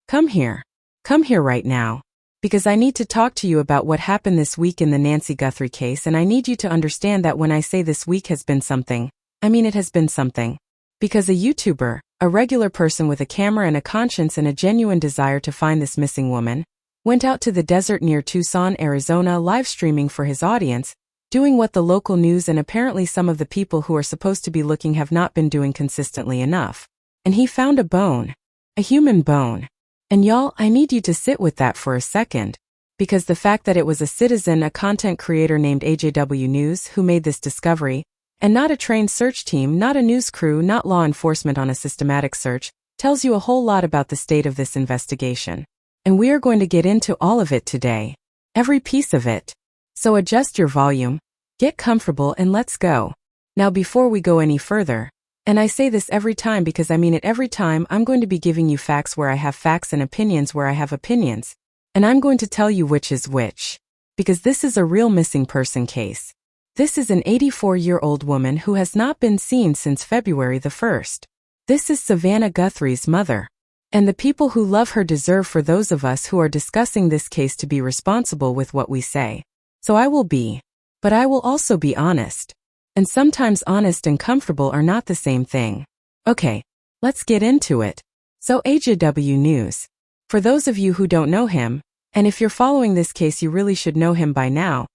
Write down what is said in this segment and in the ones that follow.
Come here. Come here right now. Because I need to talk to you about what happened this week in the Nancy Guthrie case, and I need you to understand that when I say this week has been something, I mean it has been something. Because a YouTuber, a regular person with a camera and a conscience and a genuine desire to find this missing woman, went out to the desert near Tucson, Arizona, live streaming for his audience, doing what the local news and apparently some of the people who are supposed to be looking have not been doing consistently enough. And he found a bone. A human bone. And y'all, I need you to sit with that for a second. Because the fact that it was a citizen, a content creator named AJW News who made this discovery, and not a trained search team, not a news crew, not law enforcement on a systematic search, tells you a whole lot about the state of this investigation. And we are going to get into all of it today. Every piece of it. So adjust your volume, get comfortable, and let's go. Now before we go any further, and I say this every time because I mean it every time, I'm going to be giving you facts where I have facts and opinions where I have opinions. And I'm going to tell you which is which. Because this is a real missing person case. This is an 84-year-old woman who has not been seen since February the 1st. This is Savannah Guthrie's mother. And the people who love her deserve for those of us who are discussing this case to be responsible with what we say. So I will be. But I will also be honest. And sometimes honest and comfortable are not the same thing. Okay, let's get into it. So AJW News. For those of you who don't know him, and if you're following this case you really should know him by now,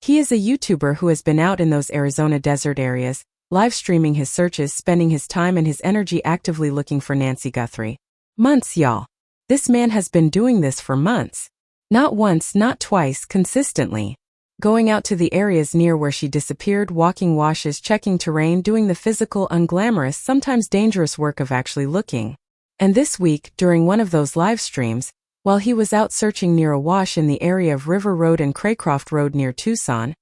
he is a YouTuber who has been out in those Arizona desert areas, live streaming his searches, spending his time and his energy actively looking for Nancy Guthrie. Months, y'all. This man has been doing this for months. Not once, not twice, consistently. Going out to the areas near where she disappeared, walking washes, checking terrain, doing the physical, unglamorous, sometimes dangerous work of actually looking. And this week, during one of those live streams, while he was out searching near a wash in the area of River Road and Craycroft Road near Tucson,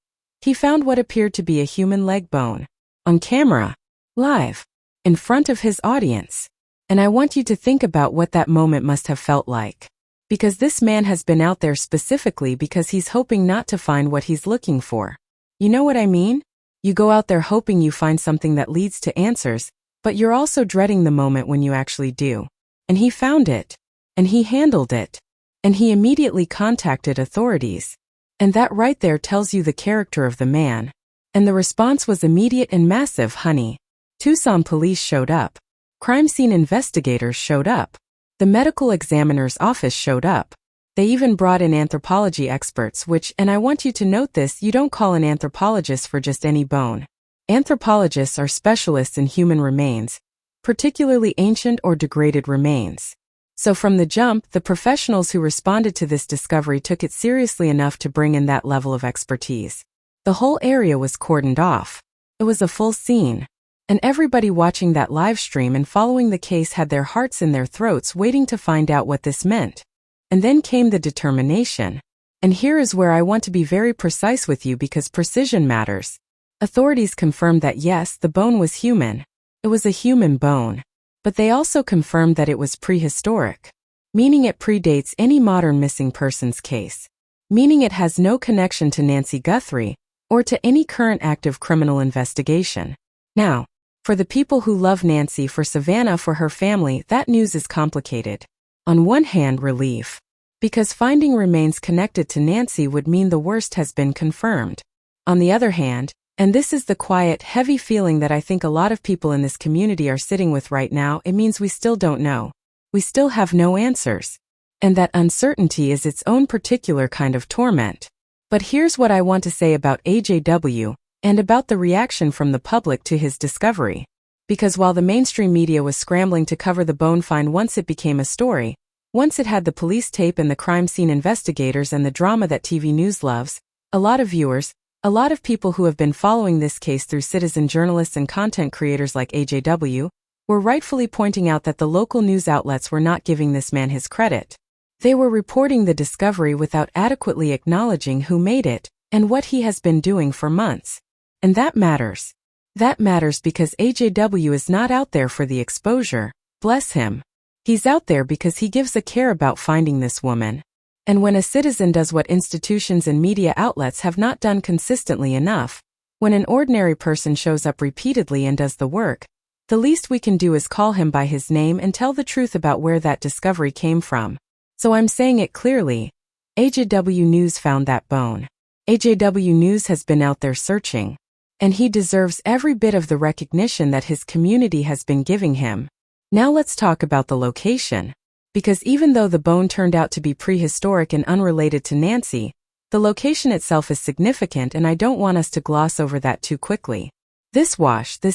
he found what appeared to be a human leg bone. On camera. Live. In front of his audience. And I want you to think about what that moment must have felt like. Because this man has been out there specifically because he's hoping not to find what he's looking for. You know what I mean? You go out there hoping you find something that leads to answers, but you're also dreading the moment when you actually do. And he found it. And he handled it. And he immediately contacted authorities. And that right there tells you the character of the man. And the response was immediate and massive, honey. Tucson police showed up. Crime scene investigators showed up. The medical examiner's office showed up. They even brought in anthropology experts which, and I want you to note this, you don't call an anthropologist for just any bone. Anthropologists are specialists in human remains, particularly ancient or degraded remains. So from the jump, the professionals who responded to this discovery took it seriously enough to bring in that level of expertise. The whole area was cordoned off. It was a full scene. And everybody watching that live stream and following the case had their hearts in their throats waiting to find out what this meant. And then came the determination. And here is where I want to be very precise with you because precision matters. Authorities confirmed that yes, the bone was human. It was a human bone. But they also confirmed that it was prehistoric. Meaning it predates any modern missing persons case. Meaning it has no connection to Nancy Guthrie or to any current active criminal investigation. Now, for the people who love Nancy, for Savannah, for her family, that news is complicated. On one hand, relief. Because finding remains connected to Nancy would mean the worst has been confirmed. On the other hand, and this is the quiet, heavy feeling that I think a lot of people in this community are sitting with right now, it means we still don't know. We still have no answers. And that uncertainty is its own particular kind of torment. But here's what I want to say about AJW. And about the reaction from the public to his discovery. Because while the mainstream media was scrambling to cover the bone find once it became a story, once it had the police tape and the crime scene investigators and the drama that TV news loves, a lot of viewers, a lot of people who have been following this case through citizen journalists and content creators like AJW, were rightfully pointing out that the local news outlets were not giving this man his credit. They were reporting the discovery without adequately acknowledging who made it and what he has been doing for months. And that matters. That matters because AJW is not out there for the exposure, bless him. He's out there because he gives a care about finding this woman. And when a citizen does what institutions and media outlets have not done consistently enough, when an ordinary person shows up repeatedly and does the work, The least we can do is call him by his name and tell the truth about where that discovery came from. So I'm saying it clearly. AJW News found that bone. AJW News has been out there searching. And he deserves every bit of the recognition that his community has been giving him. Now let's talk about the location. Because even though the bone turned out to be prehistoric and unrelated to Nancy, the location itself is significant, and I don't want us to gloss over that too quickly. This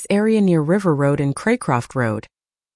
area near River Road and Craycroft Road.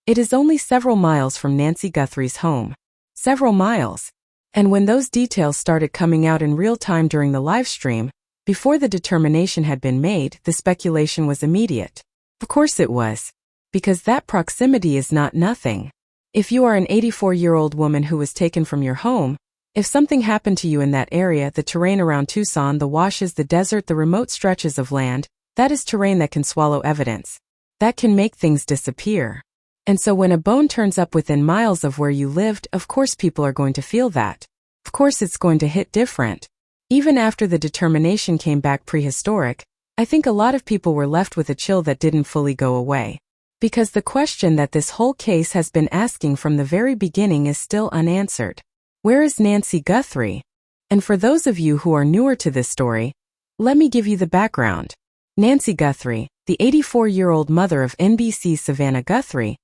It is only several miles from Nancy Guthrie's home. Several miles. And when those details started coming out in real time during the live stream, before the determination had been made, the speculation was immediate. Of course it was. Because that proximity is not nothing. If you are an 84-year-old woman who was taken from your home, if something happened to you in that area, the terrain around Tucson, the washes, the desert, the remote stretches of land, that is terrain that can swallow evidence. That can make things disappear. And so when a bone turns up within miles of where you lived, of course people are going to feel that. Of course it's going to hit different. Even after the determination came back prehistoric, I think a lot of people were left with a chill that didn't fully go away. Because the question that this whole case has been asking from the very beginning is still unanswered. Where is Nancy Guthrie? And for those of you who are newer to this story, let me give you the background. Nancy Guthrie, the 84-year-old mother of NBC's Savannah Guthrie,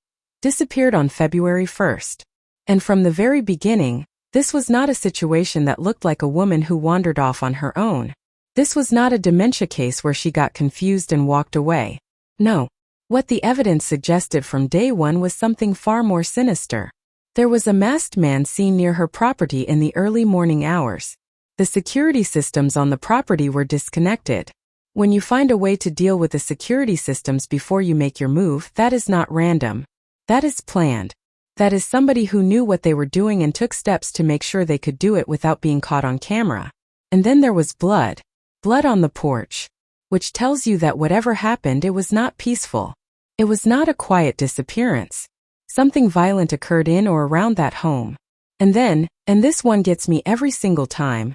disappeared on February 1st. And from the very beginning, this was not a situation that looked like a woman who wandered off on her own. This was not a dementia case where she got confused and walked away. No. What the evidence suggested from day one was something far more sinister. There was a masked man seen near her property in the early morning hours. The security systems on the property were disconnected. When you find a way to deal with the security systems before you make your move, that is not random. That is planned. That is somebody who knew what they were doing and took steps to make sure they could do it without being caught on camera. And then there was blood. Blood on the porch. Which tells you that whatever happened, it was not peaceful. It was not a quiet disappearance. Something violent occurred in or around that home. And then, and this one gets me every single time,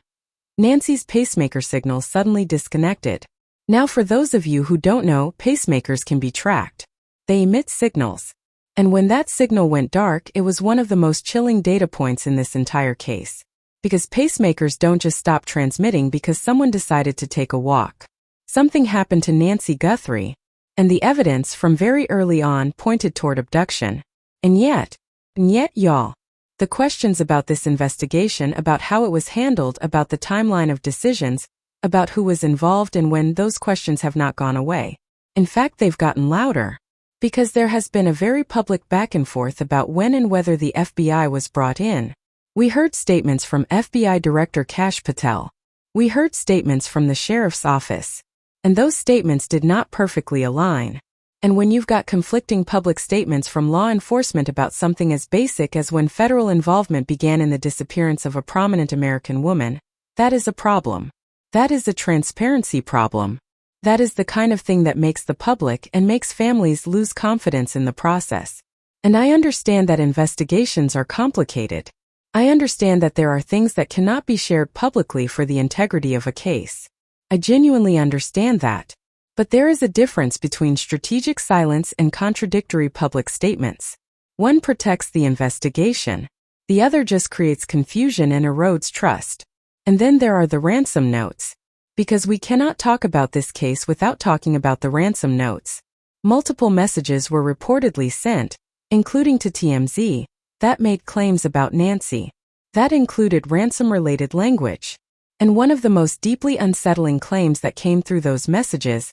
Nancy's pacemaker signal suddenly disconnected. Now for those of you who don't know, pacemakers can be tracked. They emit signals. And when that signal went dark, it was one of the most chilling data points in this entire case. Because pacemakers don't just stop transmitting because someone decided to take a walk. Something happened to Nancy Guthrie, and the evidence from very early on pointed toward abduction. And yet, y'all, the questions about this investigation, about how it was handled, about the timeline of decisions, about who was involved and when, those questions have not gone away. In fact, they've gotten louder. Because there has been a very public back and forth about when and whether the FBI was brought in. We heard statements from FBI Director Kash Patel. We heard statements from the sheriff's office. And those statements did not perfectly align. And when you've got conflicting public statements from law enforcement about something as basic as when federal involvement began in the disappearance of a prominent American woman, that is a problem. That is a transparency problem. That is the kind of thing that makes the public and makes families lose confidence in the process. And I understand that investigations are complicated. I understand that there are things that cannot be shared publicly for the integrity of a case. I genuinely understand that. But there is a difference between strategic silence and contradictory public statements. One protects the investigation. The other just creates confusion and erodes trust. And then there are the ransom notes. Because we cannot talk about this case without talking about the ransom notes. Multiple messages were reportedly sent, including to TMZ, that made claims about Nancy. That included ransom-related language. And one of the most deeply unsettling claims that came through those messages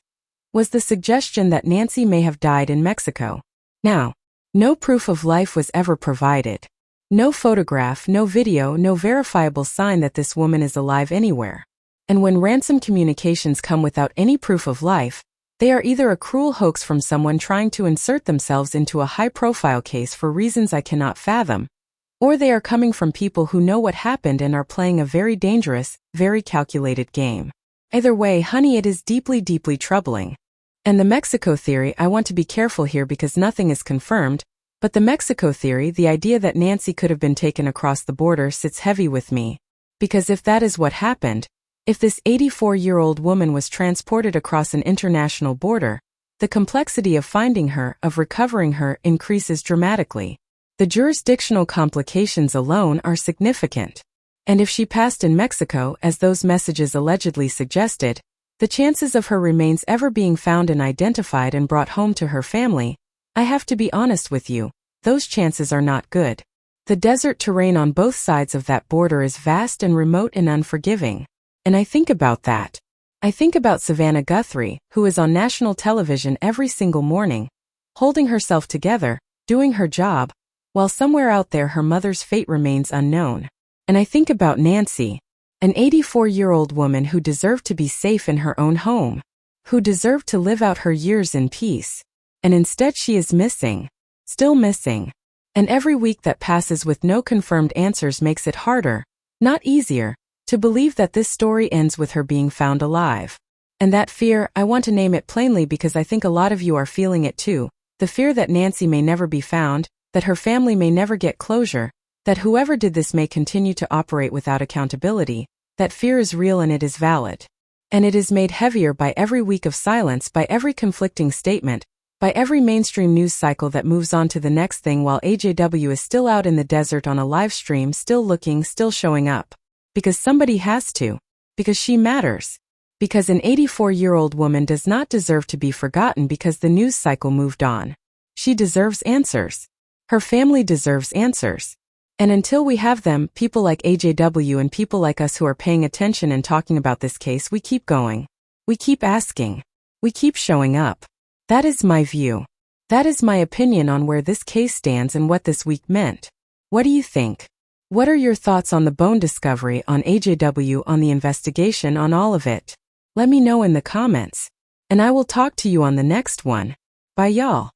was the suggestion that Nancy may have died in Mexico. Now, no proof of life was ever provided. No photograph, no video, no verifiable sign that this woman is alive anywhere. And when ransom communications come without any proof of life, they are either a cruel hoax from someone trying to insert themselves into a high-profile case for reasons I cannot fathom, or they are coming from people who know what happened and are playing a very dangerous, very calculated game. Either way, honey, it is deeply, deeply troubling. And the Mexico theory, I want to be careful here because nothing is confirmed, but the Mexico theory, the idea that Nancy could have been taken across the border, sits heavy with me. Because if that is what happened, if this 84-year-old woman was transported across an international border, the complexity of finding her, of recovering her, increases dramatically. The jurisdictional complications alone are significant. And if she passed in Mexico, as those messages allegedly suggested, the chances of her remains ever being found and identified and brought home to her family, I have to be honest with you, those chances are not good. The desert terrain on both sides of that border is vast and remote and unforgiving. And I think about that. I think about Savannah Guthrie, who is on national television every single morning, holding herself together, doing her job, while somewhere out there her mother's fate remains unknown. And I think about Nancy, an 84-year-old woman who deserved to be safe in her own home, who deserved to live out her years in peace. And instead she is missing, still missing. And every week that passes with no confirmed answers makes it harder, not easier, to believe that this story ends with her being found alive. And that fear, I want to name it plainly because I think a lot of you are feeling it too, the fear that Nancy may never be found, that her family may never get closure, that whoever did this may continue to operate without accountability. That fear is real and it is valid. And it is made heavier by every week of silence, by every conflicting statement, by every mainstream news cycle that moves on to the next thing while AJW is still out in the desert on a live stream, still looking, still showing up. Because somebody has to. Because she matters. Because an 84-year-old woman does not deserve to be forgotten because the news cycle moved on. She deserves answers. Her family deserves answers. And until we have them, people like AJW and people like us who are paying attention and talking about this case, we keep going. We keep asking. We keep showing up. That is my view. That is my opinion on where this case stands and what this week meant. What do you think? What are your thoughts on the bone discovery, on AJW, on the investigation, on all of it? Let me know in the comments. And I will talk to you on the next one. Bye y'all.